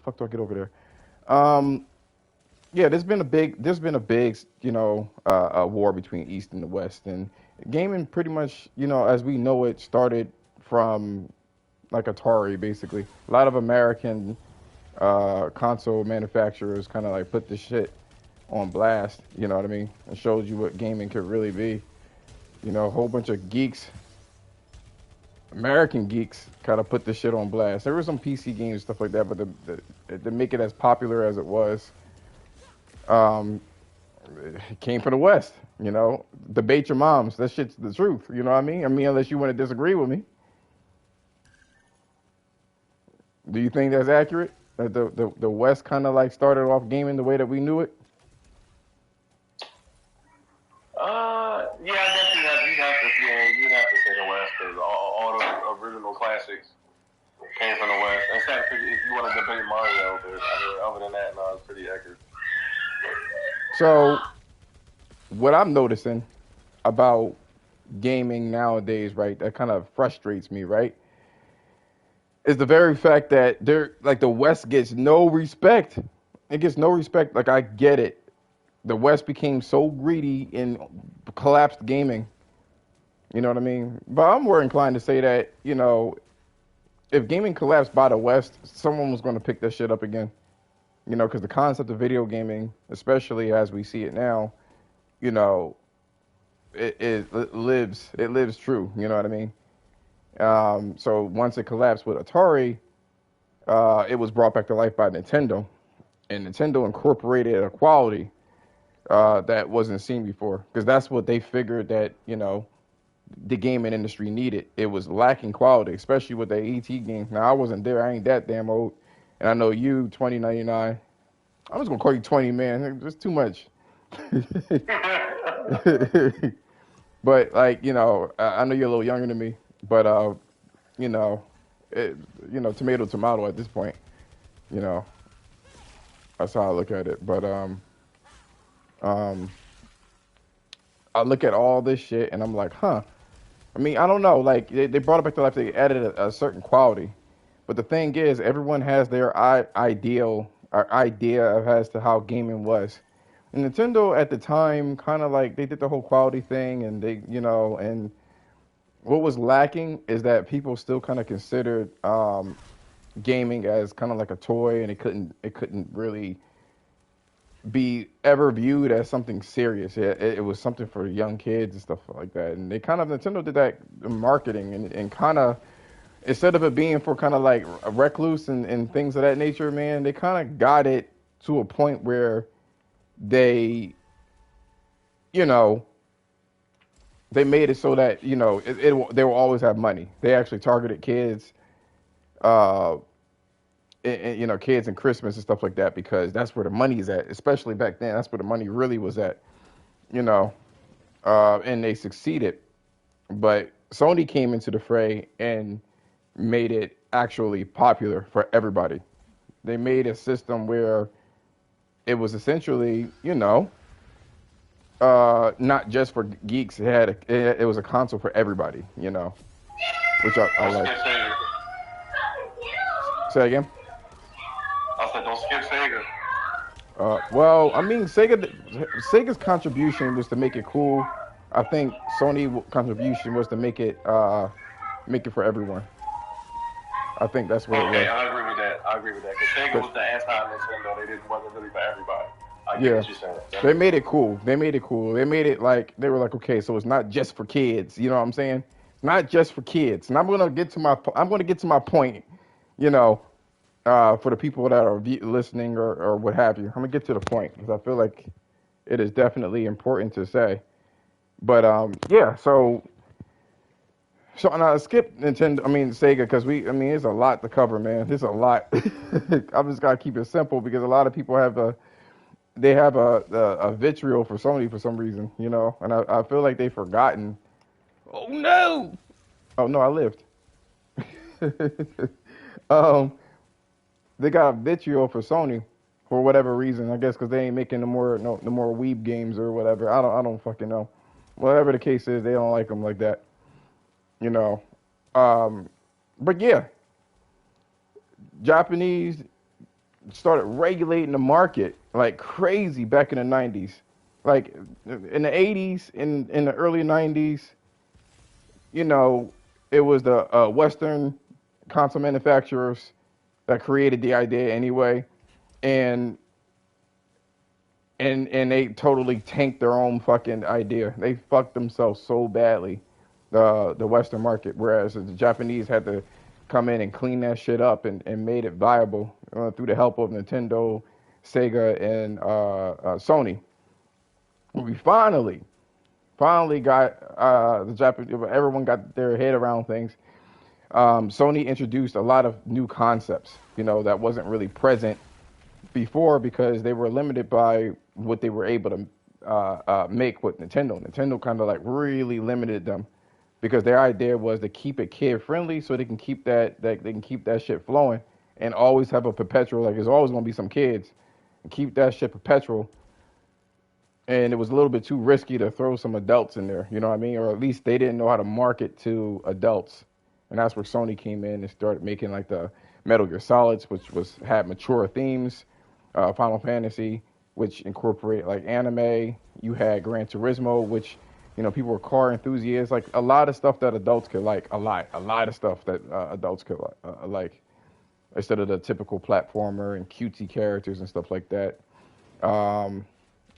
fuck do I get over there? Um, yeah, there's been a big, war between East and the West, and gaming pretty much, as we know it, started from like Atari, basically. A lot of American console manufacturers kind of like put this shit on blast. You know what I mean? It shows you what gaming could really be. A whole bunch of geeks, American geeks, kind of put this shit on blast. There were some PC games and stuff like that, but to make it as popular as it was, um, it came from the West. Debate your moms. That shit's the truth. You know what I mean? I mean, unless you want to disagree with me, do you think that's accurate? That the West kind of like started off gaming the way that we knew it? Yeah, I guess you'd have to say the West because all the original classics came from the West. Except if you want to debate Mario, but I mean, other than that, no, it's pretty accurate. So what I'm noticing about gaming nowadays, right, that kind of frustrates me, right, is the very fact that they're like the West gets no respect. It gets no respect. Like I get it. The West became so greedy and collapsed gaming. You know what I mean? But I'm more inclined to say that, if gaming collapsed by the West, someone was going to pick that shit up again. Because the concept of video gaming, especially as we see it now, you know, it lives true. You know what I mean? So once it collapsed with Atari, it was brought back to life by Nintendo, and Nintendo incorporated a quality that wasn't seen before, because that's what they figured that the gaming industry needed. It was lacking quality, especially with the ET game. Now I wasn't there; I ain't that damn old, and I know you 2099. I'm just gonna call you 20, man. It's too much. But like I know you're a little younger than me, but you know, it, tomato tomato at this point. You know, that's how I look at it. But um, I look at all this shit and I'm like, huh. I mean, I don't know. Like they brought it back to life. They added a certain quality, but the thing is, everyone has their ideal or idea of as to how gaming was. And Nintendo at the time, kind of like they did the whole quality thing, and and what was lacking is that people still kind of considered gaming as kind of like a toy, and it couldn't really be ever viewed as something serious. It was something for young kids and stuff like that. And they kind of Nintendo did that in marketing and kind of instead of it being for kind of like a recluse and things of that nature, man, they kind of got it to a point where they, you know, they made it so that they will always have money. They actually targeted kids, uh, kids and Christmas and stuff like that because that's where the money is at. Especially back then, that's where the money really was at. You know, and they succeeded. But Sony came into the fray and made it actually popular for everybody. They made a system where it was essentially, not just for geeks. It was a console for everybody. Which I Don't like. skip Sega. Say again. I said, don't skip Sega. Well, I mean, Sega's contribution was to make it cool. I think Sony contribution was to make it for everyone. I think that's what it Okay, was. I agree with that. Because Sega But was the anti-Nintendo. They didn't wasn't really for everybody. I get yeah, what you're saying. they Definitely. made it cool. They made it cool. They made it like they were like, okay, so it's not just for kids. You know what I'm saying? It's not just for kids. And I'm gonna get to my point. You know, for the people that are listening or what have you. I'm gonna get to the point because I feel like it is definitely important to say. But yeah. So and I skip Nintendo. I mean Sega because there's a lot to cover, man. There's a lot. I just gotta keep it simple because a lot of people have a vitriol for Sony for some reason, and I feel like they've forgotten. Oh no! Oh no, I lived. um, they got a vitriol for Sony for whatever reason. I guess because they ain't making the more Weeb games or whatever. I don't fucking know. Whatever the case is, they don't like them like that. You know. Um, but yeah, Japanese started regulating the market like crazy back in the 90s. Like in the 80s, in the early 90s, you know, it was the Western console manufacturers that created the idea anyway, and and they totally tanked their own fucking idea. They fucked themselves so badly, the Western market. Whereas the Japanese had to come in and clean that shit up and made it viable through the help of Nintendo, Sega, and Sony. We finally got the Japanese. Everyone got their head around things. Sony introduced a lot of new concepts, you know, that wasn't really present before because they were limited by what they were able to make with Nintendo. Nintendo kind of like really limited them because their idea was to keep it kid friendly so they can keep that they can keep that shit flowing and always have a perpetual, like there's always going to be some kids and keep that shit perpetual. And it was a little bit too risky to throw some adults in there, you know what I mean? Or at least they didn't know how to market to adults. And that's where Sony came in and started making like the Metal Gear Solids, which was had mature themes, Final Fantasy, which incorporated like anime. You had Gran Turismo, which, you know, people were car enthusiasts. Like a lot of stuff that adults could like. A lot of stuff that adults could like, instead of the typical platformer and cutesy characters and stuff like that. Um,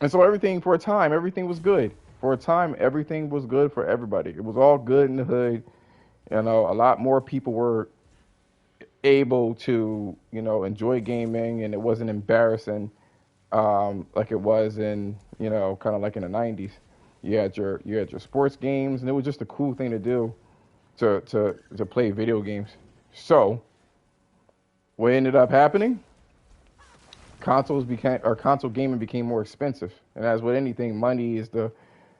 and so everything for a time, everything was good. For a time, everything was good for everybody. It was all good in the hood. You know, a lot more people were able to, you know, enjoy gaming, and it wasn't embarrassing like it was in, you know, kind of like in the 90s. You had your sports games, and it was just a cool thing to do to play video games. So what ended up happening? Console gaming became more expensive, and as with anything, money is the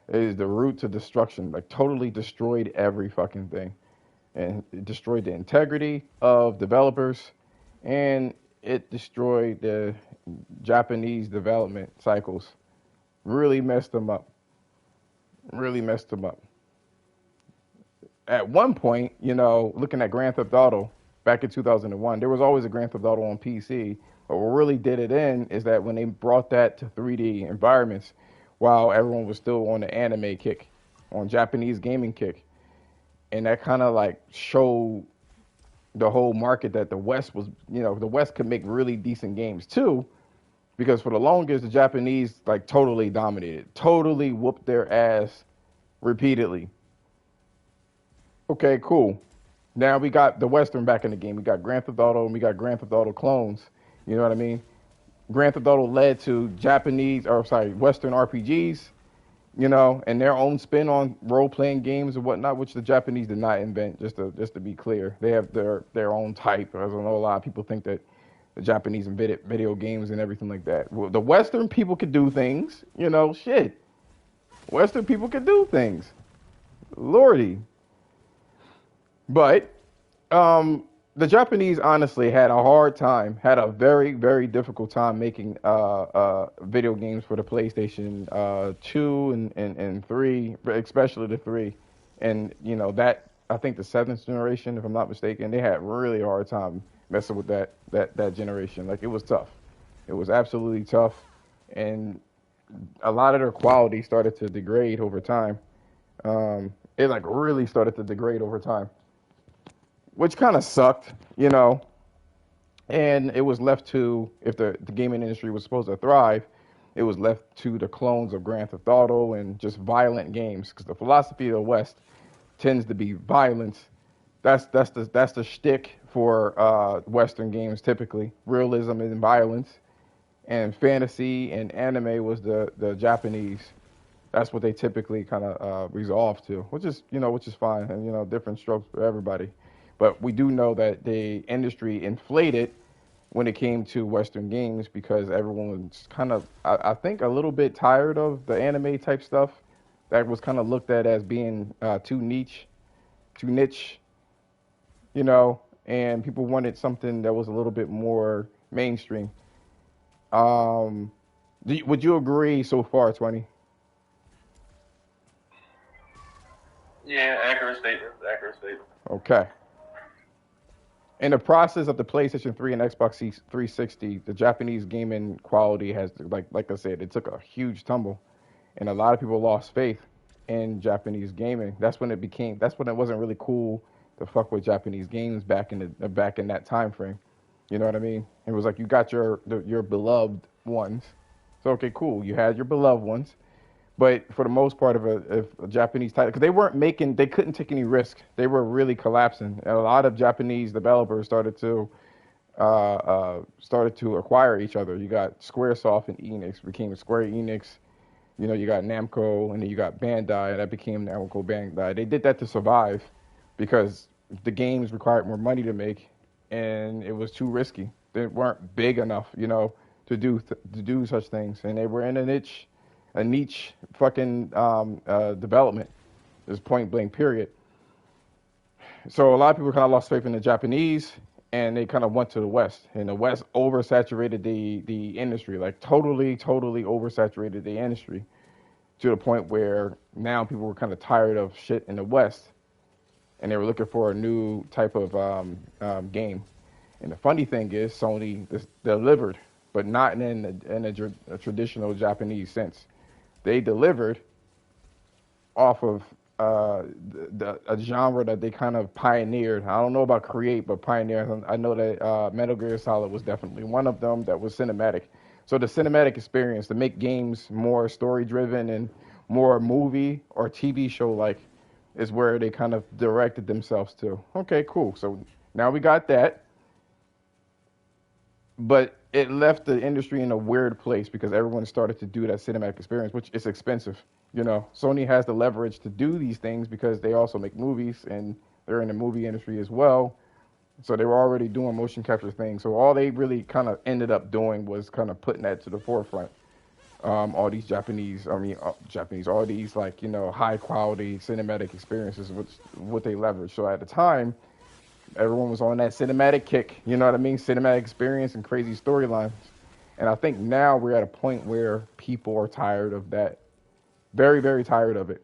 root to destruction. Like totally destroyed every fucking thing, and it destroyed the integrity of developers, and it destroyed the Japanese development cycles. Really messed them up. Really messed them up. At one point, you know, looking at Grand Theft Auto back in 2001, there was always a Grand Theft Auto on PC. But what really did it in is that when they brought that to 3D environments, while everyone was still on the anime kick, on Japanese gaming kick, and that kind of like showed the whole market that the West was, you know, the West could make really decent games too, because for the longest the Japanese like totally dominated, totally whooped their ass repeatedly. Okay, cool. Now we got the Western back in the game. We got Grand Theft Auto and we got Grand Theft Auto clones. You know what I mean? Grand Theft Auto led to Western RPGs, you know, and their own spin on role playing games and whatnot, which the Japanese did not invent. Just to be clear, they have their own type. As I know, a lot of people think that the Japanese invented video games and everything like that. Well, the Western people could do things, you know, shit. Western people could do things. Lordy. But the Japanese honestly had a hard time, had a very, very difficult time making video games for the PlayStation 2 and 3, especially the 3. And, you know, that, I think the seventh generation, if I'm not mistaken, they had really a hard time messing with that generation. Like, it was tough. It was absolutely tough. And a lot of their quality started to degrade over time. It, like, really started to degrade over time, which kind of sucked, you know. And it was left to, if the gaming industry was supposed to thrive, it was left to the clones of Grand Theft Auto and just violent games. Because the philosophy of the West tends to be violence. That's the shtick for Western games typically. Realism and violence, and fantasy and anime was the Japanese. That's what they typically kind of resolve to, which is fine, and different strokes for everybody. But we do know that the industry inflated when it came to Western games because everyone was kind of, I think, a little bit tired of the anime type stuff that was kind of looked at as being too niche, and people wanted something that was a little bit more mainstream. Um, would you agree so far, 20? Yeah, accurate statement. Accurate statement. Okay. In the process of the PlayStation 3 and Xbox 360, the Japanese gaming quality has, like I said, it took a huge tumble, and a lot of people lost faith in Japanese gaming. That's when it wasn't really cool to fuck with Japanese games back in that time frame. You know what I mean? It was like you got your beloved ones. So okay, cool. You had your beloved ones, but for the most part of a Japanese title, because they couldn't take any risk. They were really collapsing, and a lot of Japanese developers started to acquire each other. You got SquareSoft and Enix became Square Enix. You know, you got Namco, and then you got Bandai, and that became Namco Bandai. They did that to survive because the games required more money to make, and it was too risky. They weren't big enough, to do such things, and they were in a niche fucking development. There's point blank period. So a lot of people kind of lost faith in the Japanese, and they kind of went to the West, and the West oversaturated the industry, like totally oversaturated the industry to the point where now people were kind of tired of shit in the West, and they were looking for a new type of game. And the funny thing is, Sony delivered, but not a traditional Japanese sense. They delivered off of a genre that they kind of pioneered. I don't know about create, but pioneer. I know that Metal Gear Solid was definitely one of them that was cinematic. So the cinematic experience to make games more story driven and more movie or TV show like is where they kind of directed themselves to. Okay, cool. So now we got that, but it left the industry in a weird place because everyone started to do that cinematic experience, which is expensive. Sony has the leverage to do these things because they also make movies and they're in the movie industry as well. So they were already doing motion capture things. So all they really kind of ended up doing was kind of putting that to the forefront. All these all these high quality cinematic experiences, which what they leveraged. So at the time, everyone was on that cinematic kick. You know what I mean? Cinematic experience and crazy storylines. And I think now we're at a point where people are tired of that. Very, very tired of it.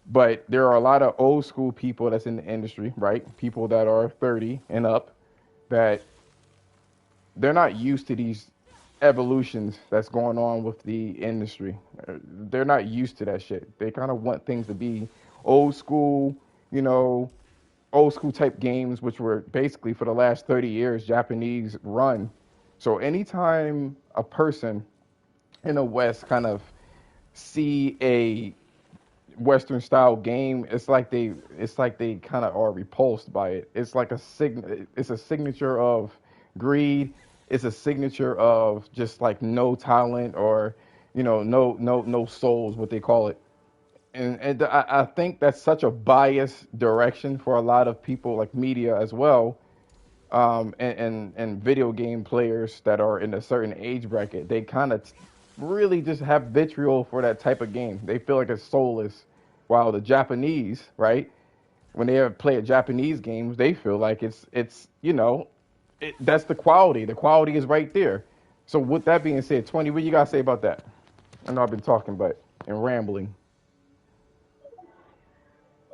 But there are a lot of old school people that's in the industry, right? People that are 30 and up that they're not used to these evolutions that's going on with the industry. They're not used to that shit. They kind of want things to be old school, you know, old school type games, which were basically for the last 30 years Japanese run. So anytime a person in the West kind of see a Western style game, it's like they kind of are repulsed by it. It's a signature of greed. It's a signature of just like no talent or no souls, what they call it. And I think that's such a biased direction for a lot of people, like media as well, and video game players that are in a certain age bracket. They kind of really just have vitriol for that type of game. They feel like it's soulless. While the Japanese, right, when they ever play a Japanese games, they feel like that's the quality. The quality is right there. So with that being said, 20, what you gotta say about that? I know I've been talking, but and rambling.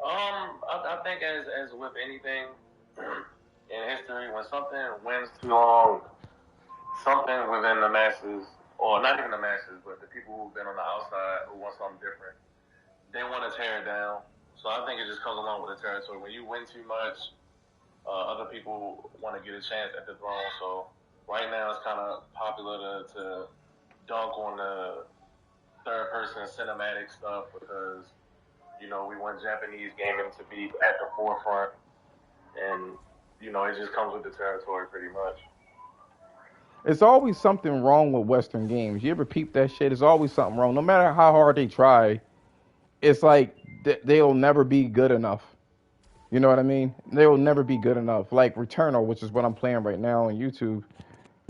I think as with anything in history, when something wins too long, something within the masses, or not even the masses, but the people who've been on the outside who want something different, they want to tear it down. So I think it just comes along with the territory. When you win too much, other people want to get a chance at the throne. So right now it's kind of popular to dunk on the third person cinematic stuff because we want Japanese gaming to be at the forefront, and it just comes with the territory pretty much. It's always something wrong with Western games. You ever peep that shit? It's always something wrong. No matter how hard they try, it's like they'll never be good enough. You know what I mean? They will never be good enough. Like Returnal, which is what I'm playing right now on YouTube.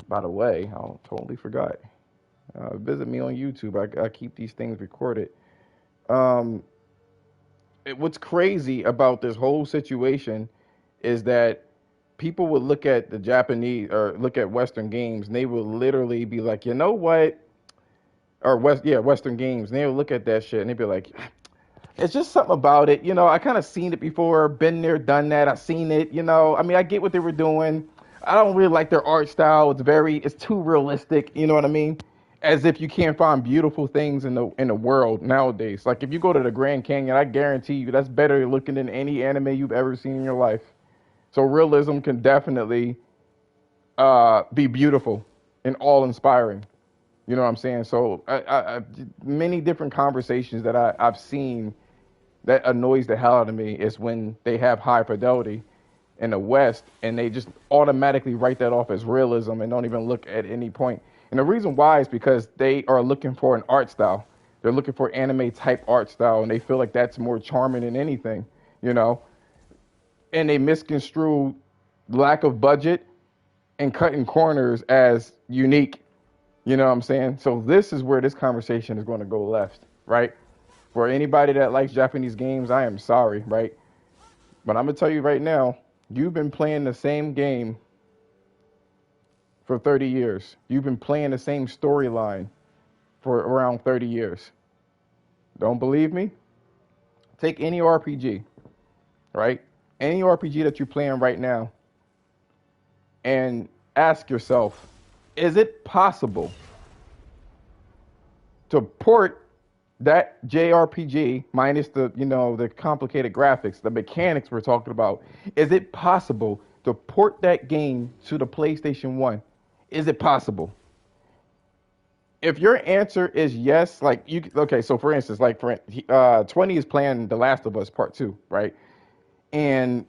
By the way, I totally forgot. Visit me on YouTube. I keep these things recorded. Um, what's crazy about this whole situation is that people would look at the Japanese or look at Western games, and they would literally be like, you know what? Or Western games, and they would look at that shit, and they'd be like, It's just something about it. I kind of seen it before, been there, done that. I seen it. I mean, I get what they were doing. I don't really like their art style. It's too realistic. You know what I mean? As if you can't find beautiful things in the world nowadays. Like if you go to the Grand Canyon, I guarantee you that's better looking than any anime you've ever seen in your life. So realism can definitely be beautiful and all inspiring. You know what I'm saying? So many different conversations that I've seen that annoys the hell out of me is when they have high fidelity in the West and they just automatically write that off as realism and don't even look at any point. And the reason why is because they are looking for an art style. They're looking for anime type art style and they feel like that's more charming than anything, you know? And they misconstrue lack of budget and cutting corners as unique. You know what I'm saying? So this is where this conversation is going to go left, right? For anybody that likes Japanese games, I am sorry, right? But I'm going to tell you right now, you've been playing the same game for 30 years. You've been playing the same storyline for around 30 years. Don't believe me? Take any RPG, right? Any RPG that you're playing right now and ask yourself, is it possible to port that JRPG minus the complicated graphics, the mechanics we're talking about? Is it possible to port that game to the PlayStation 1? Is it possible? If your answer is yes, okay, so for instance, 20 is playing The Last of Us Part 2, right? And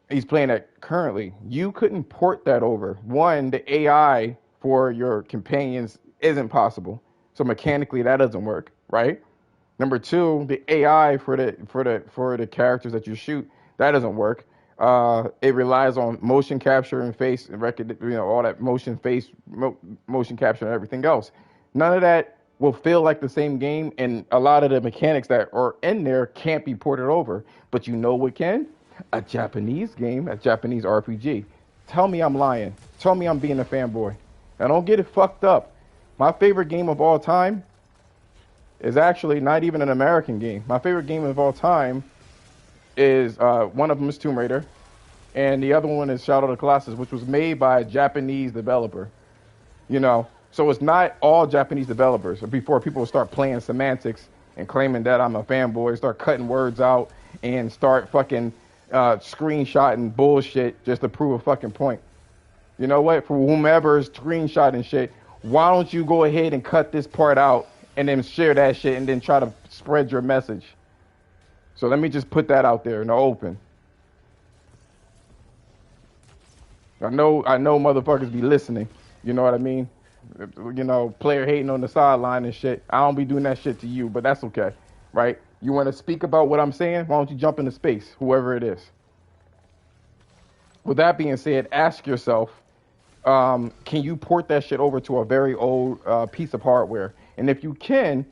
he's playing that currently. You couldn't port that over. One, the AI for your companions isn't possible. So mechanically that doesn't work, right? Number two, the AI for the characters that you shoot, that doesn't work. It relies on motion capture and face record, all that motion capture and everything else. None of that will feel like the same game, and a lot of the mechanics that are in there can't be ported over. But you know what can? A Japanese game, a Japanese RPG. Tell me I'm lying. Tell me I'm being a fanboy. Now don't get it fucked up. My favorite game of all time is actually not even an American game. My favorite game of all time is one of them is Tomb Raider, and the other one is Shadow of the Colossus, which was made by a Japanese developer. So it's not all Japanese developers. Before people start playing semantics and claiming that I'm a fanboy, start cutting words out and start fucking screenshotting bullshit just to prove a fucking point. You know what? For whomever is screenshotting shit, why don't you go ahead and cut this part out and then share that shit and then try to spread your message? So let me just put that out there in the open. I know motherfuckers be listening. You know what I mean? Player hating on the sideline and shit. I don't be doing that shit to you, but that's okay, right? You want to speak about what I'm saying? Why don't you jump into space, whoever it is? With that being said, ask yourself, can you port that shit over to a very old piece of hardware? And if you can,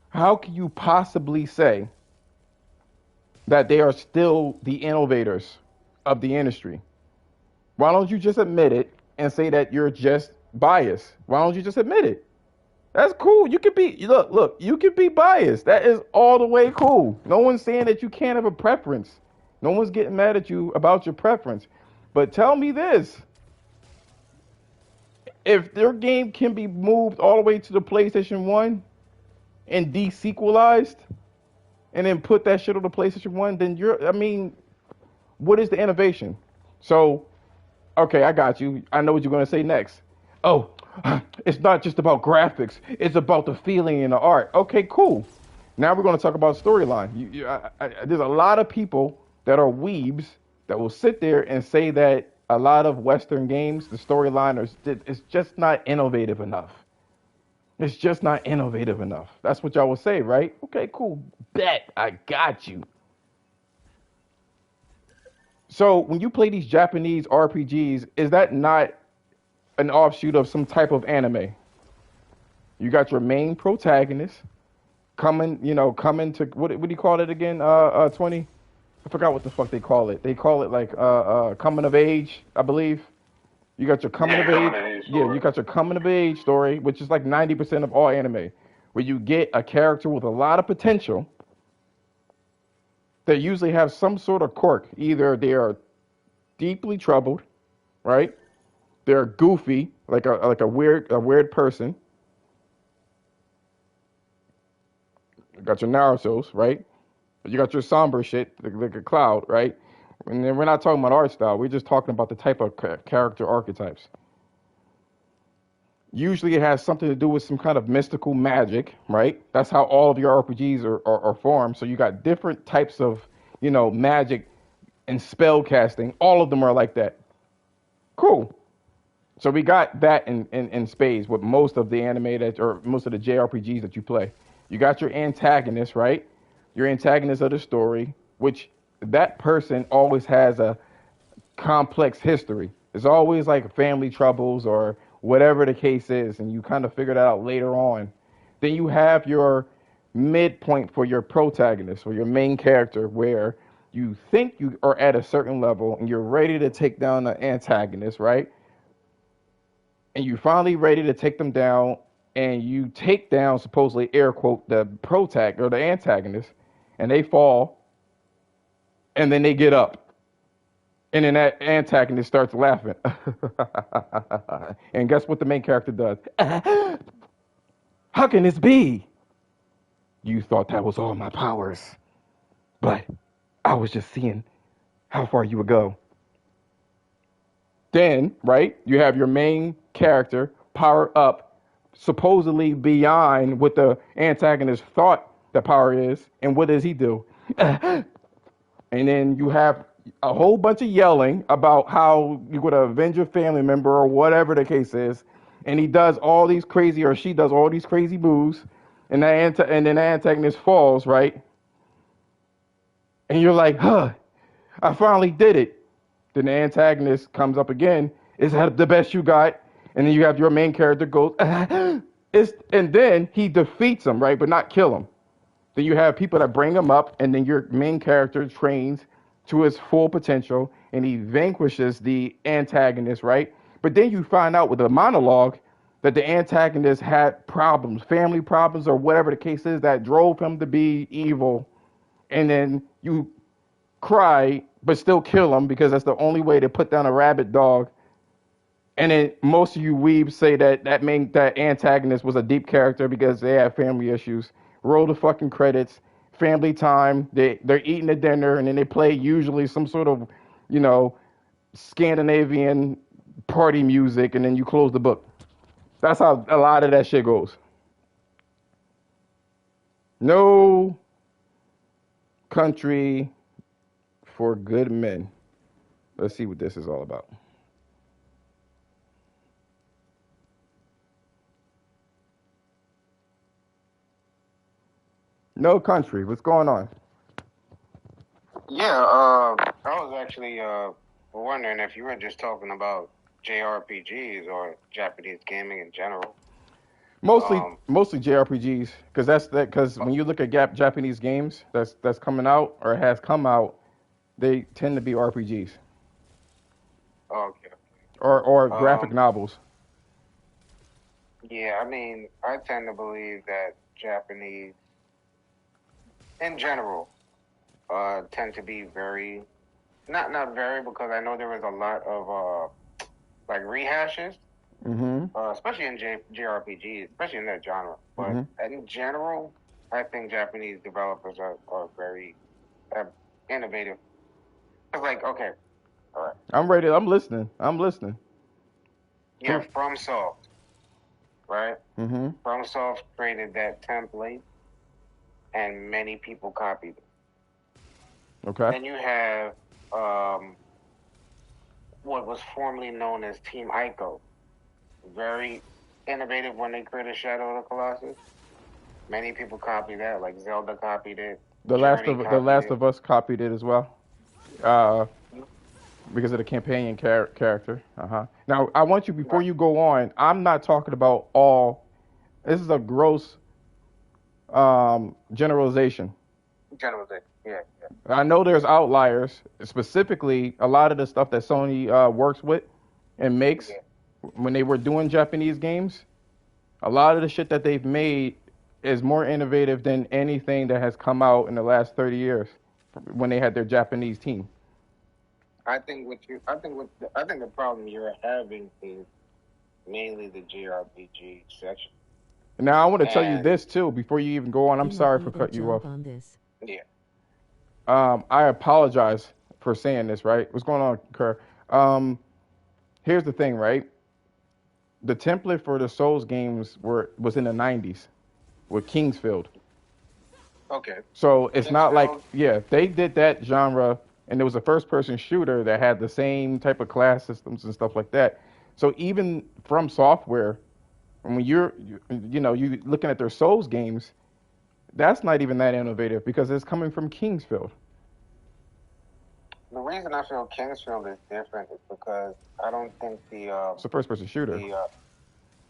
how can you possibly say that they are still the innovators of the industry? Why don't you just admit it and say that you're just biased? Why don't you just admit it? That's cool. You could be, look, you could be biased. That is all the way cool. No one's saying that you can't have a preference. No one's getting mad at you about your preference. But tell me this. If their game can be moved all the way to the PlayStation 1 and desequelized and then put that shit on the PlayStation 1, then what is the innovation? So, okay, I got you. I know what you're going to say next. Oh, it's not just about graphics. It's about the feeling and the art. Okay, cool. Now we're going to talk about storyline. There's a lot of people that are weebs that will sit there and say that a lot of Western games, the storyline is just not innovative enough. It's just not innovative enough. That's what y'all will say, right? Okay, cool. Bet. I got you. So when you play these Japanese RPGs, is that not an offshoot of some type of anime? You got your main protagonist coming to what do you call it again? 20. I forgot what the fuck they call it. They call it like coming of age, I believe. You got your coming of age. Yeah, you got your coming of age story, which is like 90% of all anime, where you get a character with a lot of potential, They usually have some sort of quirk. Either they are deeply troubled, right? They're goofy, like a weird person. You got your Naruto's, right? You got your somber shit, like a cloud, right? And then we're not talking about art style. We're just talking about the type of character archetypes. Usually it has something to do with some kind of mystical magic, right? That's how all of your RPGs are formed. So you got different types of, magic and spell casting. All of them are like that. Cool. So we got that in spades with most of the animated or most of the JRPGs that you play. You got your antagonist, right? Your antagonist of the story, which that person always has a complex history. It's always like family troubles or whatever the case is, and you kind of figure that out later on. Then you have your midpoint for your protagonist or your main character, where you think you are at a certain level and you're ready to take down the antagonist, right? And you finally ready to take them down, and you take down supposedly air quote the protagonist or the antagonist, and they fall, and then they get up, and then that antagonist starts laughing. And guess what the main character does? How can this be? You thought that was all my powers, but I was just seeing how far you would go. Then, right, you have your main character power up supposedly beyond what the antagonist thought the power is, and what does he do? And then you have a whole bunch of yelling about how you're going to avenge your family member or whatever the case is, and he does all these crazy, or she does all these crazy moves, and and then the antagonist falls, right? And you're like, huh, I finally did it. Then the antagonist comes up again. Is that the best you got? And then you have your main character goes, and then he defeats him, right? But not kill him. Then you have people that bring him up, and then your main character trains to his full potential, and he vanquishes the antagonist, right? But then you find out with a monologue that the antagonist had problems, family problems, or whatever the case is, that drove him to be evil. And then you cry, but still kill him because that's the only way to put down a rabid dog. And then most of you weebs say that antagonist was a deep character because they had family issues. Roll the fucking credits. Family time. They're eating the dinner, and then they play usually some sort of, Scandinavian party music, and then you close the book. That's how a lot of that shit goes. No country for good men. Let's see what this is all about. No country. What's going on? Yeah, I was actually wondering if you were just talking about JRPGs or Japanese gaming in general. Mostly JRPGs, because when you look at Japanese games that's coming out or has come out, they tend to be RPGs Okay. or graphic Um, novels. yeah, I mean, I tend to believe that Japanese, in general, tend to be very, not very, because I know there was a lot of like rehashes, Mm-hmm. especially in JRPGs, especially in that genre. But Mm-hmm. in general, I think Japanese developers are very uh, innovative. It's like, okay, all right. I'm ready. I'm listening. I'm listening. You have FromSoft, right? Mm-hmm. FromSoft created that template, and many people copied it. Okay. Then you have what was formerly known as Team Ico. Very innovative when they created Shadow of the Colossus. Many people copied that, like Zelda copied it. The Journey Last copied of Us copied it as well. Uh, because of the companion character. Uh-huh. Now, I want you, before it. you go on, I'm not talking about all. This is a gross generalization. General Day. Yeah, I know there's outliers. Specifically, a lot of the stuff that Sony works with and makes yeah. when they were doing Japanese games, a lot of the shit that they've made is more innovative than anything that has come out in the last 30 years. when they had their Japanese team. I think the problem you're having is mainly the JRPG section. Now I want to tell you And this too before you even go on. I'm You sorry might for need a cutting you off. job on this. yeah, I apologize for saying this. Right? What's going on, Kerr? Here's the thing, right? The template for the Souls games was in the '90s with Kingsfield. okay. So it's not like, Kingsfield, yeah, they did that genre, and it was a first-person shooter that had the same type of class systems and stuff like that. So even from software, when you looking at their Souls games, that's not even that innovative because it's coming from Kingsfield. the reason I feel Kingsfield is different is because I don't think It's a first-person shooter. it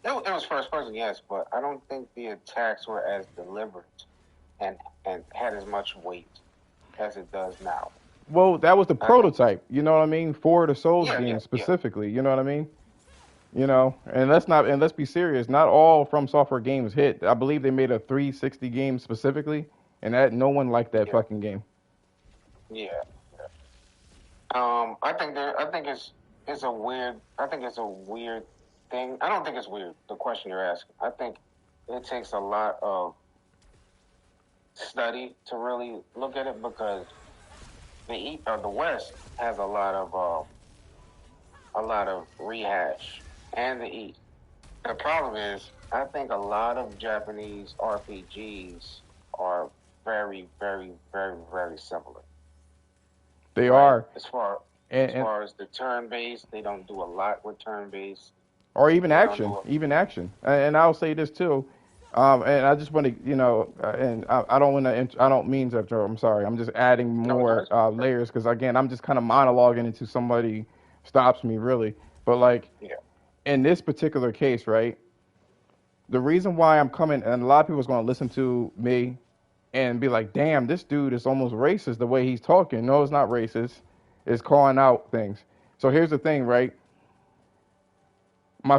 was first person, yes, but I don't think the attacks were as deliberate and had as much weight as it does now. Well, that was the I think, prototype, you know what I mean, for the Souls yeah, games yeah. specifically, you know what I mean? And let's be serious. Not all From Software games hit. I believe they made a 360 game specifically, and that no one liked that Yeah, fucking game. yeah. I think it's a weird. I think it's a weird thing. I don't think it's weird. The question you're asking. I think it takes a lot of study to really look at it because the West has a lot of rehash, and the East. The problem is, I think a lot of Japanese RPGs are very, very, very, very similar. They Right? are, As far and as the turn based, they don't do a lot with turn based. or even They don't do even action. And I'll say this too, and I just want to, and I don't want to, I don't mean to. I'm sorry. I'm just adding no, more layers because again, I'm just kind of monologuing until somebody stops me, really. But like yeah, in this particular case, right? The reason why I'm coming, and a lot of people is going to listen to me and be like, "Damn, this dude is almost racist the way he's talking." No, it's not racist. It's calling out things. So here's the thing, right? One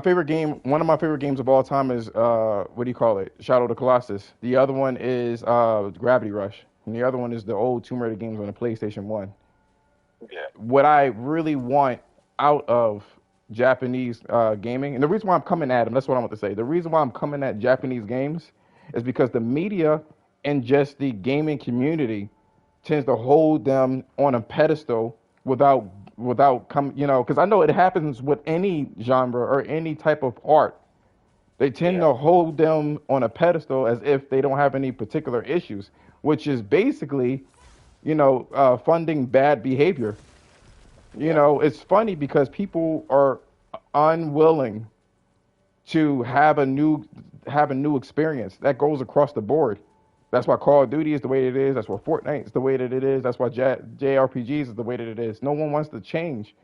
of my favorite games of all time is what do you call it? Shadow of the Colossus. The other one is Gravity Rush, and the other one is the old Tomb Raider games on the PlayStation 1. yeah, What I really want out of Japanese gaming, and the reason why I'm coming at them, that's what I want to say. The reason why I'm coming at Japanese games is because the media and just the gaming community tends to hold them on a pedestal because I know it happens with any genre or any type of art. They tend yeah, to hold them on a pedestal as if they don't have any particular issues, which is basically, funding bad behavior. yeah, It's funny because people are unwilling to have a new experience. That goes across the board. That's why Call of Duty is the way it is. That's why Fortnite is the way that it is. That's why JRPGs is the way that it is. No one wants to change.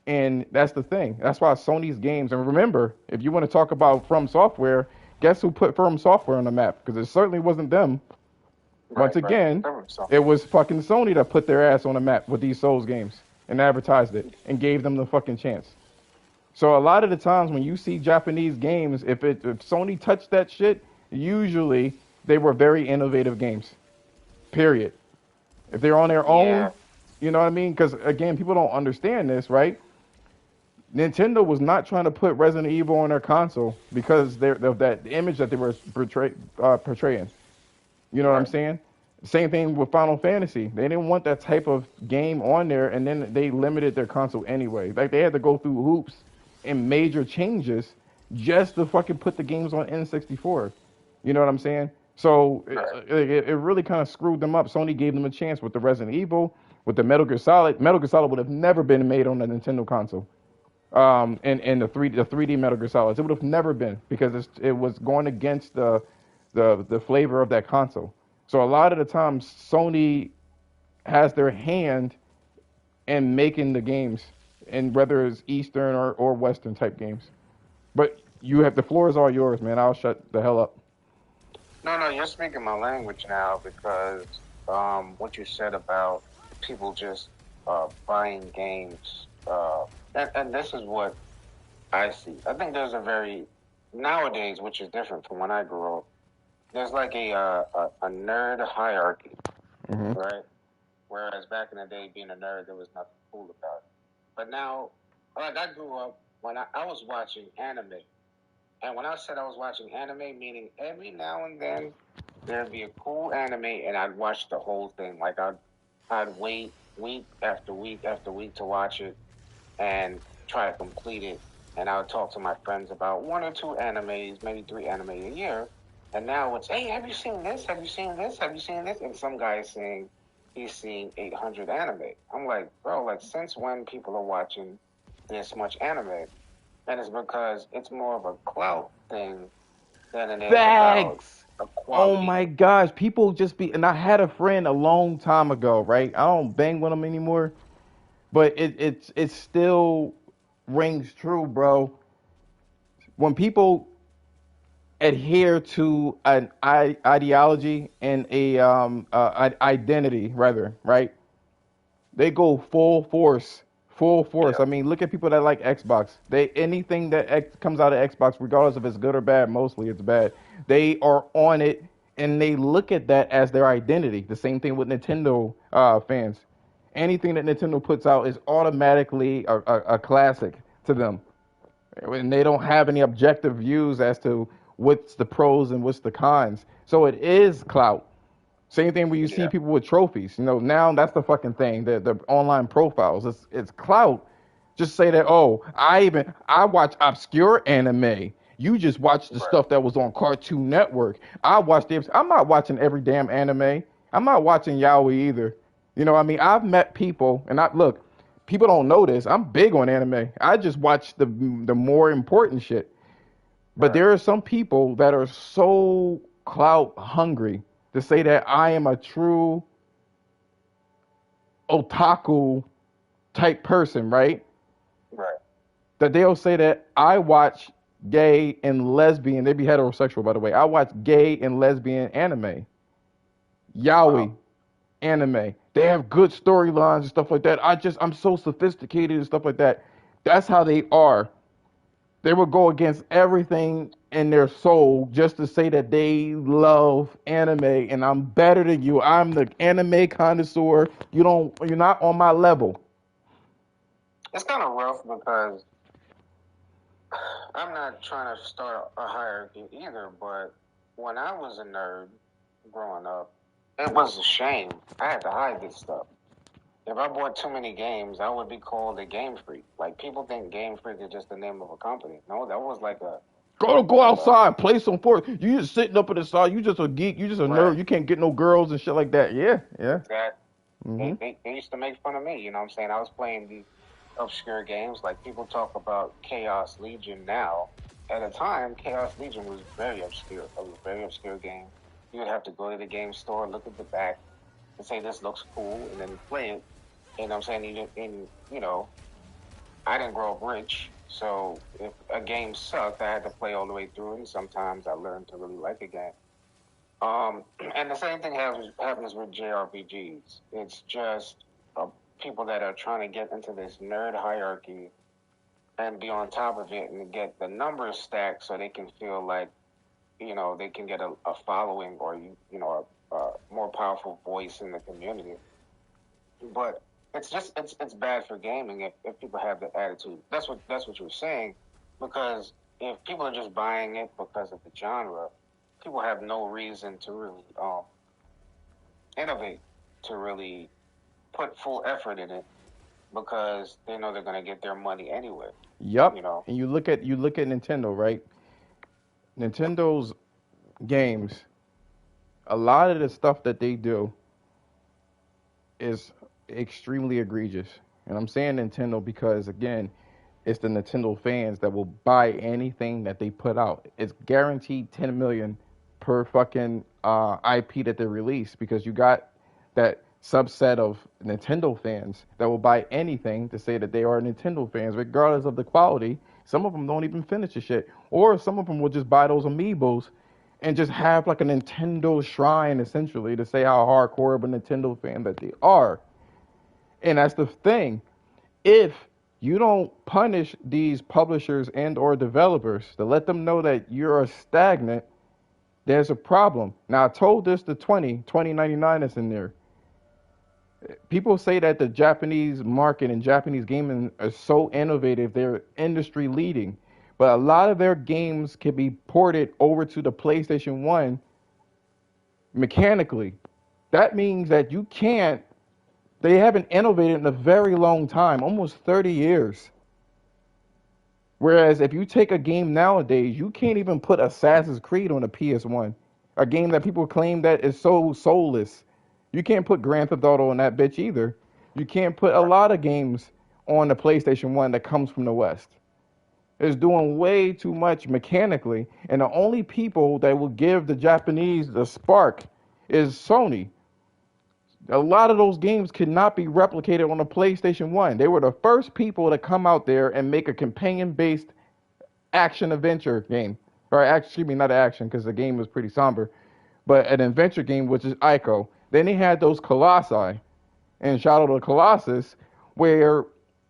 And that's the thing. That's why Sony's games, and remember, if you want to talk about From Software, guess who put From Software on the map? Because it certainly wasn't them. Once right. again, So, it was fucking Sony that put their ass on the map with these Souls games and advertised it and gave them the fucking chance. So a lot of the times when you see Japanese games, if Sony touched that shit, usually they were very innovative games. Period. If they're on their yeah, own, you know what I mean? Because again, people don't understand this, right? Nintendo was not trying to put Resident Evil on their console because of that image that they were portraying. You know what I'm right, saying? Same thing with Final Fantasy. They didn't want that type of game on there, and then they limited their console anyway. Like they had to go through hoops and major changes just to fucking put the games on N64. You know what I'm saying? So right. it really kind of screwed them up. Sony gave them a chance with the Resident Evil, with the Metal Gear Solid. Metal Gear Solid would have never been made on a Nintendo console. And the 3D Metal Gear Solids, it would have never been because it was going against the flavor of that console. So a lot of the times Sony has their hand in making the games, and whether it's Eastern or Western type games. But the floor is all yours, man. I'll shut the hell up. No, you're speaking my language now because what you said about people just buying games, and this is what I see. I think there's nowadays, which is different from when I grew up. There's like a nerd hierarchy, Hmm. right? Whereas back in the day, being a nerd, there was nothing cool about it. But now, like I grew up when I was watching anime, and when I said I was watching anime, meaning every now and then there'd be a cool anime, and I'd watch the whole thing. Like I'd wait week after week after week to watch it and try to complete it. And I would talk to my friends about one or two animes, maybe three anime a year. And now it's, hey, have you seen this? Have you seen this? Have you seen this? And some guy is saying he's seen 800 anime. I'm like, bro, like since when people are watching this much anime? And it's because it's more of a clout thing than it is about Facts. a Oh quality. my gosh, people just be, and I had a friend a long time ago, right? I don't bang with him anymore, but it still rings true, bro. When people adhere to an ideology and a identity, rather, right? They go full force, full force. Yeah, I mean, look at people that like Xbox. They anything that comes out of Xbox, regardless if it's good or bad, mostly it's bad. They are on it, and they look at that as their identity. The same thing with Nintendo fans. Anything that Nintendo puts out is automatically a classic to them, and they don't have any objective views as to what's the pros and what's the cons. So it is clout. Same thing when you see yeah, people with trophies. You know, now that's the fucking thing. The online profiles. It's clout. Just say that. Oh, I watch obscure anime. You just watch the right. stuff that was on Cartoon Network. I watch the. I'm not watching every damn anime. I'm not watching yaoi either. You know, what I mean, I've met people, and I look. People don't know this. I'm big on anime. I just watch the more important shit. But Right. there are some people that are so clout hungry to say that I am a true otaku type person, right? Right. That they'll say that I watch gay and lesbian, they be heterosexual by the way. I watch gay and lesbian anime, Wow. yaoi anime. They have good storylines and stuff like that. I'm so sophisticated and stuff like that. That's how they are. They would go against everything in their soul just to say that they love anime and I'm better than you. I'm the anime connoisseur. You're not on my level. It's kind of rough because I'm not trying to start a hierarchy either, but when I was a nerd growing up, it was a shame. I had to hide this stuff. If I bought too many games, I would be called a game freak. Like people think Game Freak is just the name of a company. No, that was Go like a outside, play some sports. You just sitting up in the side. You just a geek. You just a right. nerd. You can't get no girls and shit like that. Yeah, yeah. That Mhm. they used to make fun of me. You know what I'm saying? I was playing these obscure games. Like people talk about Chaos Legion now. At the time, Chaos Legion was very obscure. It was a very obscure game. You would have to go to the game store, look at the back, and say this looks cool, and then play it. You know what I'm saying? You know, I didn't grow up rich, so if a game sucked, I had to play all the way through it. And sometimes I learned to really like a game. And the same thing happens with JRPGs. It's just people that are trying to get into this nerd hierarchy and be on top of it and get the numbers stacked so they can feel like they can get a following or a more powerful voice in the community. But it's bad for gaming if people have that attitude. That's what you're saying, because if people are just buying it because of the genre, people have no reason to really innovate, to really put full effort in it because they know they're going to get their money anyway. You Yup. know, And you look at Nintendo, right? Nintendo's games. A lot of the stuff that they do is extremely egregious. And I'm saying Nintendo because again, it's the Nintendo fans that will buy anything that they put out. It's guaranteed 10 million per fucking IP that they release because you got that subset of Nintendo fans that will buy anything to say that they are Nintendo fans, regardless of the quality. Some of them don't even finish the shit, or some of them will just buy those amiibos and just have like a Nintendo shrine essentially to say how hardcore of a Nintendo fan that they are. And that's the thing. If you don't punish these publishers and or developers to let them know that you're stagnant, there's a problem. Now I told this to 2099 that's in there. People say that the Japanese market and Japanese gaming are so innovative, they're industry leading. But a lot of their games can be ported over to the PlayStation 1 mechanically. That means that you can't, they haven't innovated in a very long time, almost 30 years. Whereas if you take a game nowadays, you can't even put Assassin's Creed on a PS1, a game that people claim that is so soulless. You can't put Grand Theft Auto on that bitch either. You can't put a lot of games on the PlayStation 1 that comes from the West. It's doing way too much mechanically, and the only people that will give the Japanese the spark is Sony. A lot of those games could not be replicated on the PlayStation 1. They were the first people to come out there and make a companion based action adventure game. Or excuse me, not action, because the game was pretty somber, but an adventure game, which is Ico. Then they had those Colossi and Shadow of the Colossus, where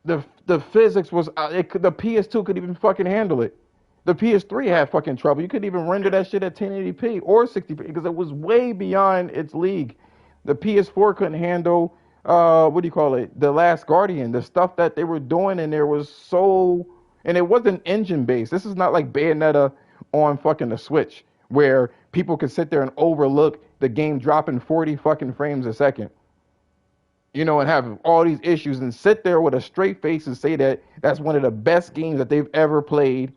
the physics was the PS2 could even fucking handle it. The PS3 had fucking trouble. You couldn't even render that shit at 1080p or 60p because it was way beyond its league. The PS4 couldn't handle what do you call it? The Last Guardian. The stuff that they were doing in there was so, and it wasn't engine based. This is not like Bayonetta on fucking the Switch where people could sit there and overlook the game dropping 40 fucking frames a second, you know, and have all these issues and sit there with a straight face and say that that's one of the best games that they've ever played,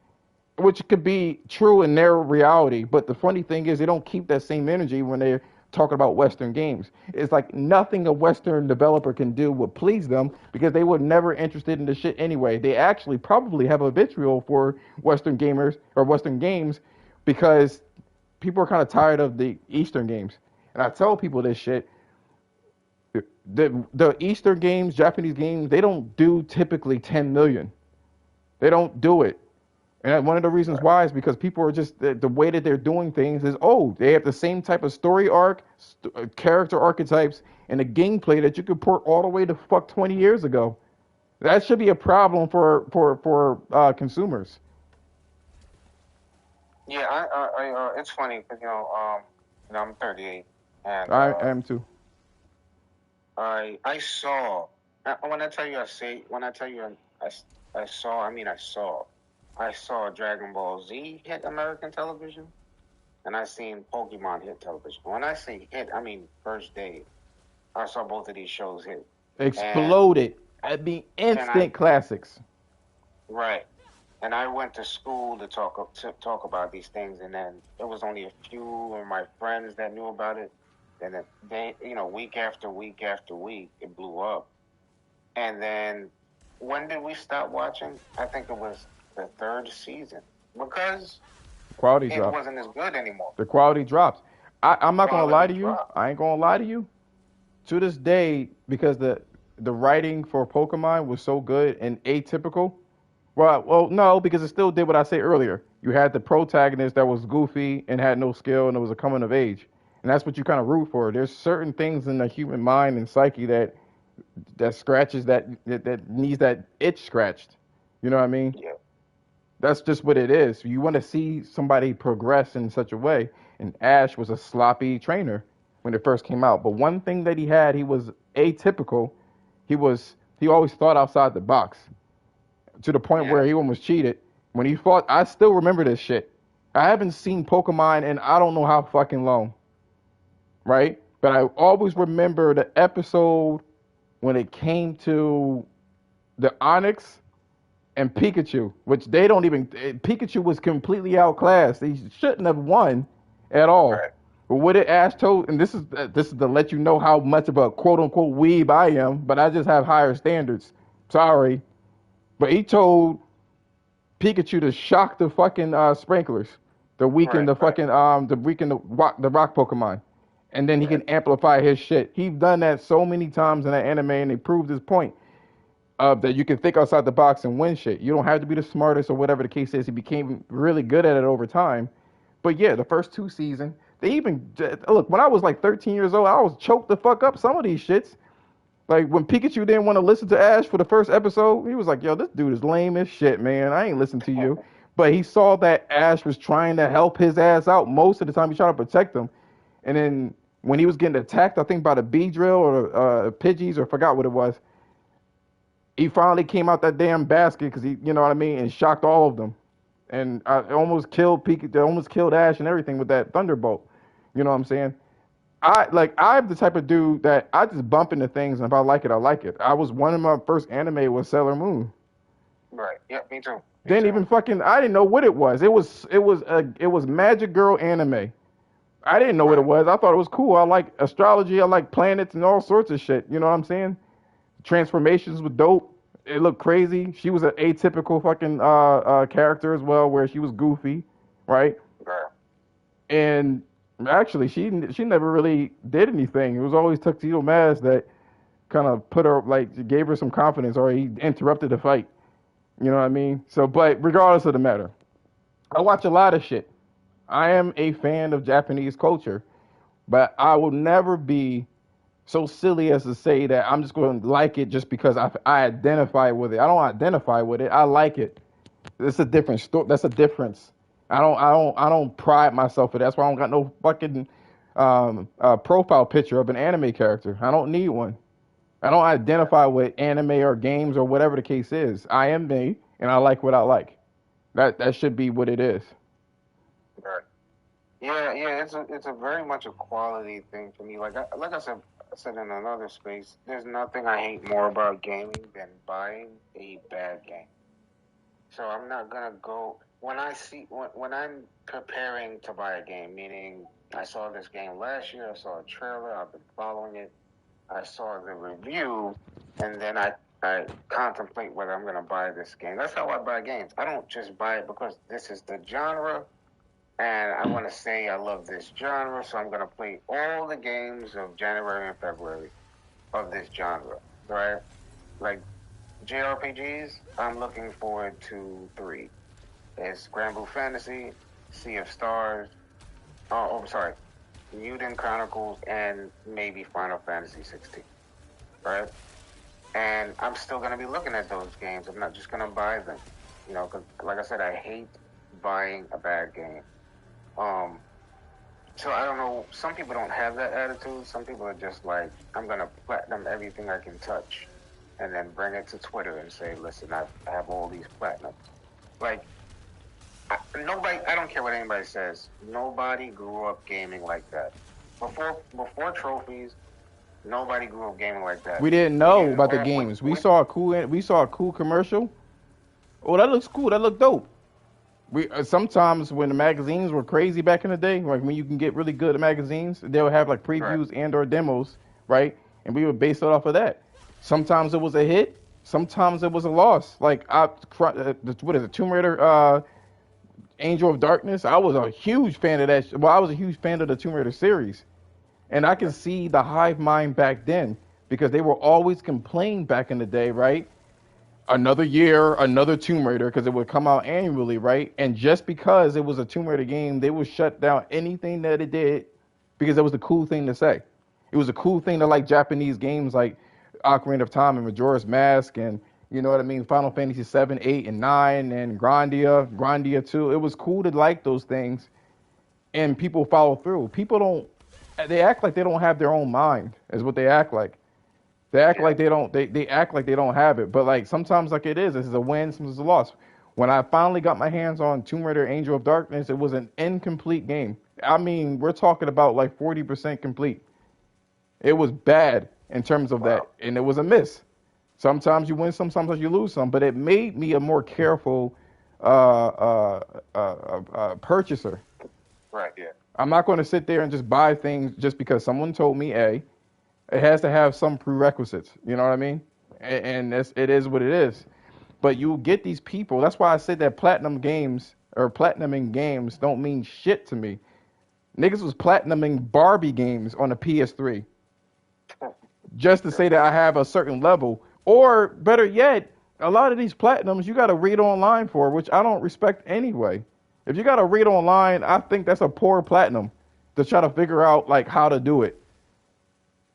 which could be true in their reality. But the funny thing is, they don't keep that same energy when they're talking about Western games. It's like nothing a Western developer can do would please them because they were never interested in the shit anyway. They actually probably have a vitriol for Western gamers or Western games because people are kind of tired of the Eastern games. And I tell people this shit. The Eastern games, Japanese games, they don't do typically 10 million. They don't do it. And one of the reasons why is because people are just, the way that they're doing things is, oh, they have the same type of story arc, character archetypes, and a gameplay that you could port all the way to fuck 20 years ago. That should be a problem for consumers. Yeah, it's funny because I'm 38, and I am too. I saw when I tell you I saw, I mean I saw Dragon Ball Z hit American television, and I seen Pokemon hit television. When I say hit, I mean first day. I saw both of these shows hit. Exploded. I'd be instant classics. Right. And I went to school to talk about these things, and then there was only a few of my friends that knew about it. And they, week after week after week, it blew up. And then when did we stop watching? I think it was the third season because quality it wasn't as good anymore. The quality drops. I'm not gonna lie to you. I ain't gonna lie to you. To this day, because the writing for Pokemon was so good and atypical. Well, no, because it still did what I said earlier. You had the protagonist that was goofy and had no skill, and it was a coming of age, and that's what you kind of root for. There's certain things in the human mind and psyche that scratches that needs that itch scratched. You know what I mean? Yeah. That's just what it is. You want to see somebody progress in such a way. And Ash was a sloppy trainer when it first came out. But one thing that he was atypical. He always thought outside the box to the point where he almost cheated. When he fought, I still remember this shit. I haven't seen Pokemon in I don't know how fucking long. Right? But I always remember the episode when it came to the Onyx and Pikachu, which they don't even. Pikachu was completely outclassed. He shouldn't have won at all. Right. But what did Ash told, and this is to let you know how much of a quote unquote weeb I am, but I just have higher standards. Sorry, but he told Pikachu to shock the fucking sprinklers, the weaken the fucking the rock Pokemon, and then he can amplify his shit. He's done that so many times in that anime, and he proved his point. That you can think outside the box and win shit. You don't have to be the smartest or whatever the case is. He became really good at it over time. But yeah, the first two seasons, they even, look, when I was like 13 years old, I was choked the fuck up some of these shits. Like when Pikachu didn't want to listen to Ash for the first episode, he was like, yo, this dude is lame as shit, man. I ain't listen to you. But he saw that Ash was trying to help his ass out most of the time. He tried to protect him. And then when he was getting attacked, I think by the bee drill or Pidgeys or forgot what it was. He finally came out that damn basket because he, you know what I mean, and shocked all of them, and I almost killed almost killed Ash and everything with that Thunderbolt. You know what I'm saying? I'm the type of dude that I just bump into things, and if I like it, I like it. I was one of my first anime was Sailor Moon. Right. Yep. Me too. Me Then too. even fucking I didn't know what it was. It was Magic Girl anime. I didn't know what it was. I thought it was cool. I like astrology. I like planets and all sorts of shit. You know what I'm saying? Transformations were dope. It looked crazy. She was an atypical fucking character as well, where she was goofy, right? Right. And actually, she never really did anything. It was always Tuxedo Mask that kind of put her like gave her some confidence, or he interrupted the fight. You know what I mean? So, but regardless of the matter, I watch a lot of shit. I am a fan of Japanese culture, but I will never be so silly as to say that I'm just going to like it just because I identify with it. I don't identify with it. I like it. It's a different story. That's a difference. I don't pride myself in that. That's why I don't got no fucking profile picture of an anime character. I don't need one. I don't identify with anime or games or whatever the case is. I am me, and I like what I like. That should be what it is. Right. Yeah. Yeah. It's a very much a quality thing for me. Like I said in another space, there's nothing I hate more about gaming than buying a bad game. So I'm not gonna go when I'm preparing to buy a game, meaning I saw this game last year, I saw a trailer, I've been following it, I saw the review, and then I contemplate whether I'm gonna buy this game. That's how I buy games. I don't just buy it because this is the genre and I want to say I love this genre, so I'm gonna play all the games of January and February of this genre, right? Like JRPGs, I'm looking forward to three. It's Grand Blue Fantasy, Sea of Stars, I'm sorry, Mutant Chronicles, and maybe Final Fantasy 16, right? And I'm still going to be looking at those games. I'm not just going to buy them. You know, because like I said, I hate buying a bad game. Um, so I don't know. Some people don't have that attitude. Some people are just like, I'm going to platinum everything I can touch and then bring it to Twitter and say, listen, I have all these platinums. Like, I don't care what anybody says. Nobody grew up gaming like that. Before trophies, nobody grew up gaming like that. We didn't know about the games. We saw a cool commercial. Oh, that looks cool. That looked dope. We sometimes when the magazines were crazy back in the day, like when you can get really good at magazines, they would have like previews and or demos, right? And we would base it off of that. Sometimes it was a hit. Sometimes it was a loss. Like what is it? Tomb Raider, Angel of Darkness. I was a huge fan of that. Well, I was a huge fan of the Tomb Raider series, and I can see the hive mind back then because they were always complaining back in the day, right? Another year, another Tomb Raider, because it would come out annually, right? And just because it was a Tomb Raider game, they would shut down anything that it did because it was the cool thing to say. It was a cool thing to like Japanese games like Ocarina of Time and Majora's Mask and you know what I mean, Final Fantasy 7, 8, and 9, and Grandia 2. It was cool to like those things, and people follow through. People don't, they act like they don't have their own mind, is what they act like. They act like they act like they don't have it, but like sometimes like it is. This is a win, sometimes it's a loss. When I finally got my hands on Tomb Raider Angel of Darkness, it was an incomplete game. I mean, we're talking about like 40% complete. It was bad in terms of that, and it was a miss. Sometimes you win some, sometimes you lose some, but it made me a more careful purchaser. Right, yeah. I'm not going to sit there and just buy things just because someone told me A. It has to have some prerequisites. You know what I mean? And it is what it is. But you get these people. That's why I said that platinum games or platinuming games don't mean shit to me. Niggas was platinuming Barbie games on the PS3 just to say that I have a certain level. Or better yet, a lot of these platinums you got to read online for, which I don't respect anyway. If you got to read online, I think that's a poor platinum to try to figure out like how to do it.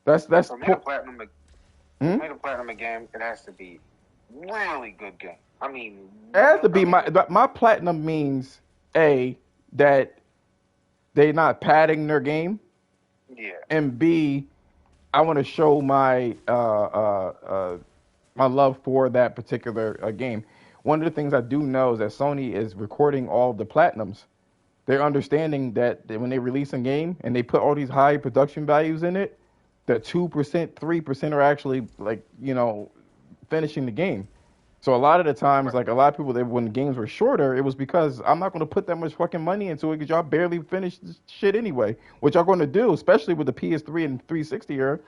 That's for me, platinum game, it has to be really good game. I mean, it has to be my platinum means A, that they're not padding their game, Yeah. and B, I want to show my love for that particular game. One of the things I do know is that Sony is recording all the platinums. They're understanding that when they release a game and they put all these high production values in it, that 2%, 3% are actually like, finishing the game. So a lot of the times, Right. like a lot of people, when the games were shorter, it was because I'm not going to put that much fucking money into it because y'all barely finished this shit anyway. What y'all going to do, especially with the PS3 and 360 era,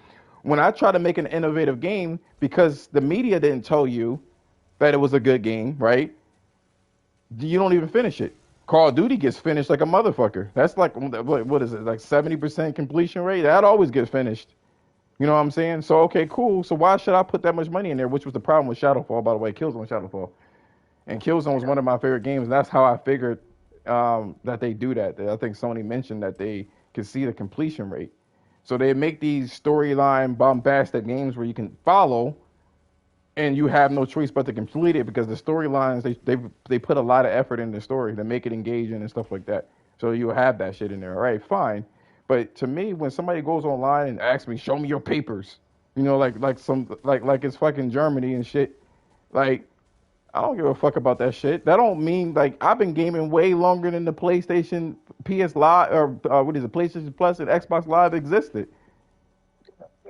when I try to make an innovative game because the media didn't tell you that it was a good game, right? You don't even finish it. Call of Duty gets finished like a motherfucker. That's like, what is it, like 70% completion rate? That always gets finished. You know what I'm saying? So, okay, cool. So why should I put that much money in there? Which was the problem with Shadowfall, by the way, Killzone Shadowfall. And Killzone was Yeah. one of my favorite games. And that's how I figured that they do that. I think Sony mentioned that they can see the completion rate. So they make these storyline bombastic games where you can follow and you have no choice but to complete it because the storylines they put a lot of effort in the story to make it engaging and stuff like that. So you have that shit in there. All right, fine. But to me, when somebody goes online and asks me, "Show me your papers," like it's fucking Germany and shit, like I don't give a fuck about that shit. That don't mean like I've been gaming way longer than the PlayStation PS Live or what is it, PlayStation Plus and Xbox Live existed.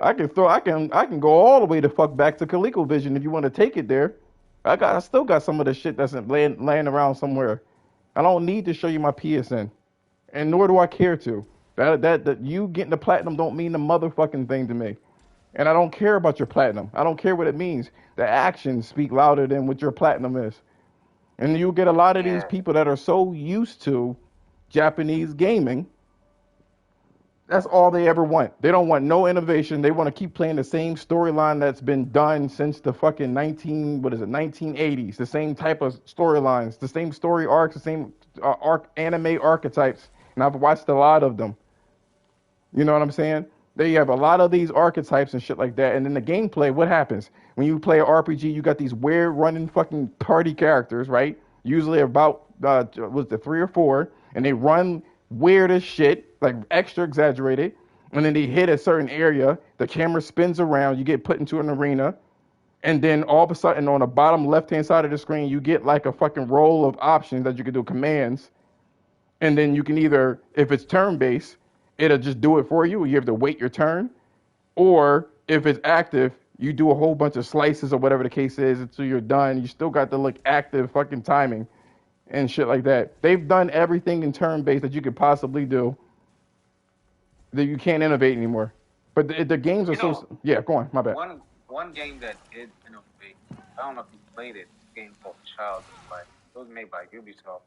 I can go all the way to fuck back to ColecoVision if you want to take it there. I still got some of the shit that's laying around somewhere. I don't need to show you my PSN, and nor do I care to. That you getting the platinum don't mean the motherfucking thing to me, and I don't care about your platinum. I don't care what it means. The actions speak louder than what your platinum is, and you get a lot of these Yeah. people that are so used to Japanese gaming. That's all they ever want. They don't want no innovation. They want to keep playing the same storyline that's been done since the fucking 1980s. The same type of storylines, the same story arcs, the same anime archetypes. And I've watched a lot of them. You know what I'm saying? They have a lot of these archetypes and shit like that. And then the gameplay, what happens? When you play an RPG, you got these weird running fucking party characters, right? Usually about, was the three or four, and they run weird as shit, like extra exaggerated. And then they hit a certain area, the camera spins around, you get put into an arena. And then all of a sudden, on the bottom left hand side of the screen, you get like a fucking roll of options that you can do commands, and then you can either, if it's turn based, it'll just do it for you. You have to wait your turn, or if it's active, you do a whole bunch of slices or whatever the case is until you're done. You still got to look active fucking timing and shit like that. They've done everything in turn based that you could possibly do. That you can't innovate anymore. But the games are You know, so yeah. Go on, my bad. one game that did innovate. I don't know if you played it. A game called Child of Light. It was made by Ubisoft.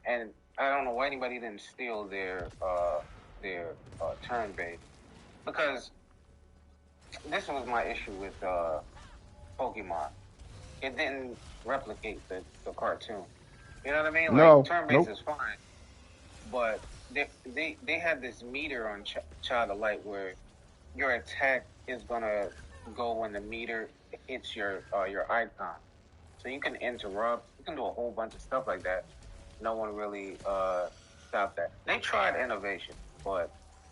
And I don't know why anybody didn't steal their turn base, because this was my issue with Pokemon. It didn't replicate the cartoon. You know what I mean? Like, No, turn base nope. is fine, but they had this meter on Child of Light where your attack is gonna go when the meter hits your icon. So you can interrupt. You can do a whole bunch of stuff like that. No one really stopped that. They tried innovation, but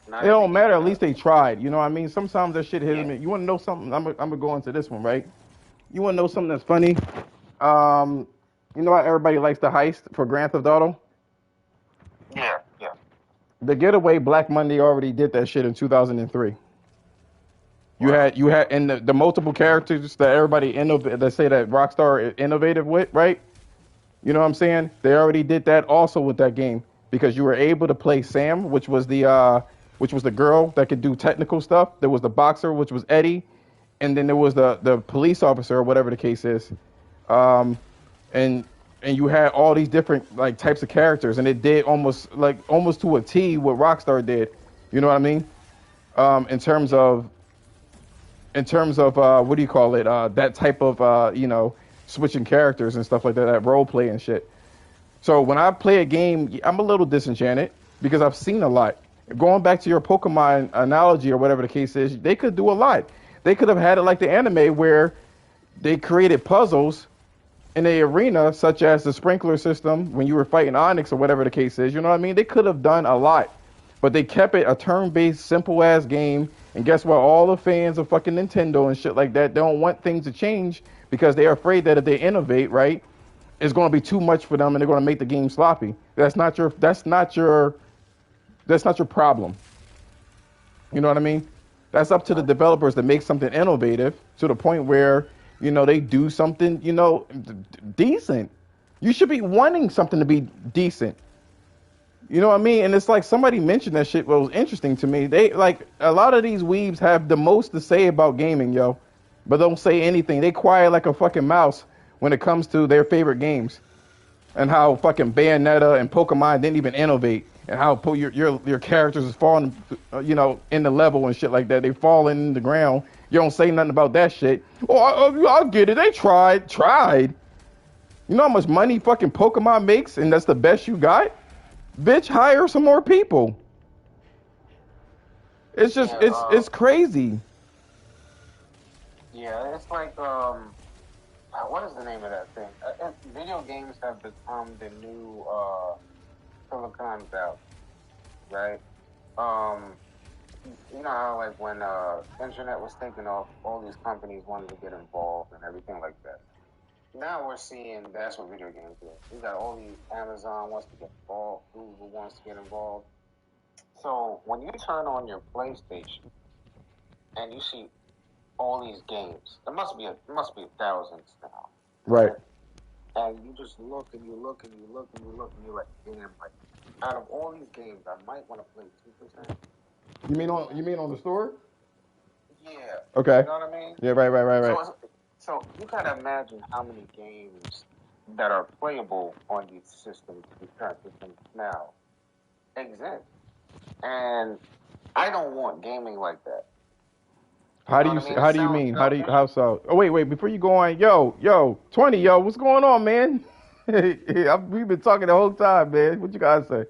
not It don't every matter. game At least they does. tried. You know what I mean? Sometimes that shit hits Yeah. me. You want to know something? I'm gonna go into this one, right? You want to know something that's funny? Um, you know how everybody likes the heist for Grand Theft Auto? Yeah. Yeah. The Getaway Black Monday already did that shit in 2003. Wow. You had and the multiple characters that everybody that say that Rockstar is innovative with, right? You know what I'm saying? They already did that also with that game because you were able to play Sam, which was the girl that could do technical stuff. There was the boxer, which was Eddie, and then there was the police officer or whatever the case is. Um, and and you had all these different like types of characters, and it did almost to a T what Rockstar did. You know what I mean? In terms of what do you call it? That type of switching characters and stuff like that, that role play and shit. So when I play a game, I'm a little disenchanted because I've seen a lot. Going back to your Pokemon analogy or whatever the case is, they could do a lot. They could have had it like the anime where they created puzzles in the arena, such as the sprinkler system when you were fighting Onyx or whatever the case is. You know what I mean? They could have done a lot. but they kept it a turn-based, simple-ass game. And guess what? All the fans of fucking Nintendo and shit like that don't want things to change because they're afraid that if they innovate, right, it's going to be too much for them and they're going to make the game sloppy. That's not your problem. You know what I mean? That's up to the developers to make something innovative to the point where, they do something, decent. You should be wanting something to be decent. You know what I mean? And it's like somebody mentioned that shit. What was interesting to me, they like a lot of these weebs have the most to say about gaming, yo, but don't say anything. They quiet like a fucking mouse when it comes to their favorite games, and how fucking Bayonetta and Pokemon didn't even innovate, and how your characters is falling, in the level and shit like that. They fall in the ground. You don't say nothing about that shit. Oh, I'll get it. They tried. You know how much money fucking Pokemon makes, and that's the best you got? Bitch, hire some more people. It's just, it's crazy. Yeah, it's like, what is the name of that thing? Video games have become the new Silicon Valley, right? You know how like when internet was taking off, all these companies wanted to get involved and everything like that. Now we're seeing that's what video games do. You got all these Amazon wants to get involved, Google wants to get involved. So when you turn on your PlayStation and you see all these games, it must be thousands now. Right. And you just look and you look and you look and you look and you're like, damn, like out of all these games, I might want to play 2%. You mean on the store? Yeah. Okay. You know what I mean? Yeah, right. So you gotta imagine how many games that are playable on these systems, these current systems now exist. And I don't want gaming like that. How do you mean? How so? Oh, wait, before you go on, yo, 20, yo, what's going on, man? We've been talking the whole time, man. What you guys say?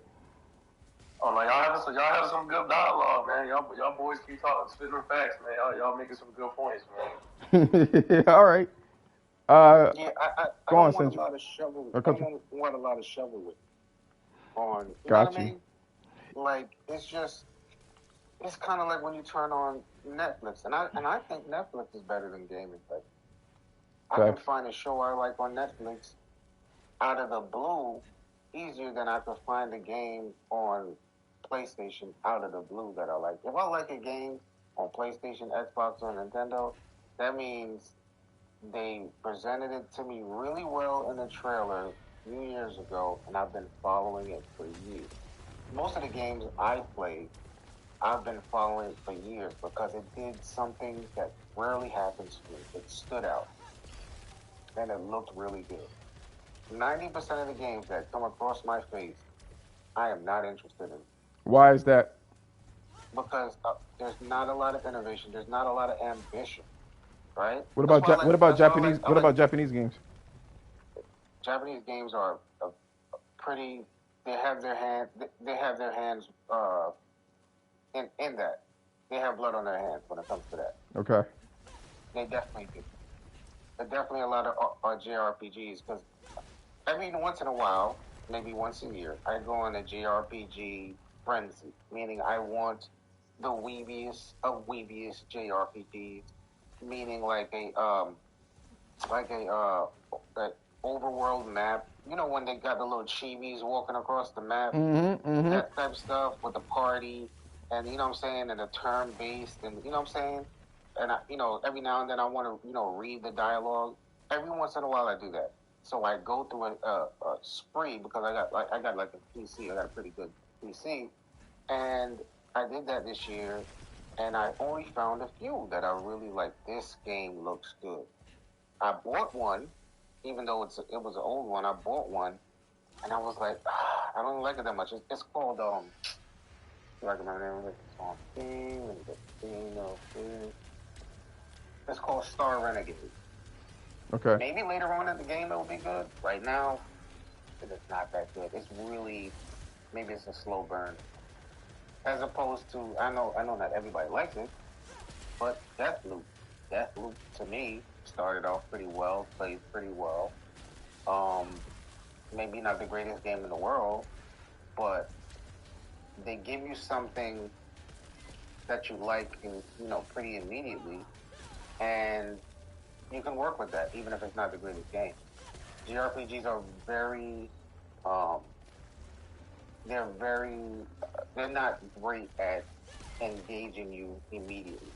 Oh, like y'all have some good dialogue, man. Y'all boys keep talking, spitting facts, man. Y'all making some good points, man. All right. Yeah, I go don't on, want Cinch. a lot of shovel. I Okay. don't want a lot of shovelry on. You Got know what I you. mean? Like it's kind of like when you turn on Netflix, and I think Netflix is better than gaming. Like I can Facts. find a show I like on Netflix out of the blue easier than I could find a game on PlayStation out of the blue that I like. If I like a game on PlayStation, Xbox, or Nintendo, that means they presented it to me really well in the trailer a few years ago, and I've been following it for years. Most of the games I played, I've been following it for years because it did something that rarely happens to me. It stood out, and it looked really good. 90% of the games that come across my face, I am not interested in. Why is that? Because there's not a lot of innovation. There's not a lot of ambition, right? What about Japanese games? Japanese games are pretty. They have their hands in that. They have blood on their hands when it comes to that. Okay. They definitely do. There's definitely a lot of JRPGs because every once in a while, maybe once a year, I go on a JRPG frenzy, meaning I want the weebiest of weebiest JRPGs, meaning like a overworld map. You know when they got the little chibis walking across the map, that type of stuff with the party, and you know what I'm saying, and the turn based, and you know what I'm saying, and every now and then I want to read the dialogue. Every once in a while I do that. So I go through a spree because I got like a PC. I got a pretty good PC, and I did that this year, and I only found a few that I really like. This game looks good. I bought one, even though it was an old one. I bought one, and I was like, I don't like it that much. It's called I remember the name of it. It's on Steam. It's called Star Renegade. Okay. Maybe later on in the game it'll be good. Right now, it is not that good. It's really, maybe it's a slow burn. As opposed to, I know not everybody likes it, but Deathloop to me started off pretty well, played pretty well. Maybe not the greatest game in the world, but they give you something that you like, pretty immediately, and you can work with that, even if it's not the greatest game. JRPGs are very, um, they're very, they're not great at engaging you immediately.